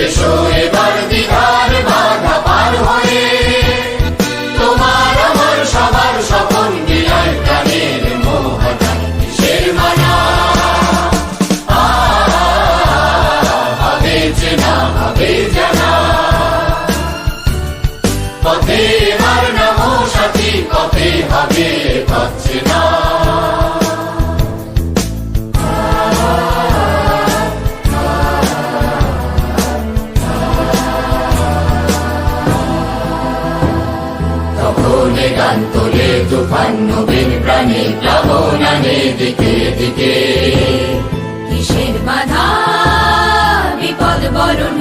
এসো এবার দ্বিধার বাধা পার হয়ে, তোমার আমার সবার স্বপন বিলায় প্রাণের মোহনা কিসের মানা। হবে চেনা হবে জানা, পথে এবার নামো সাথী, পথে হবে পথ চেনা। তখনে গান তোলে তুফান নবীন প্রাণে, প্লাবন আনে দিকে দিকে। কিসের বাধা বিপদ বরণ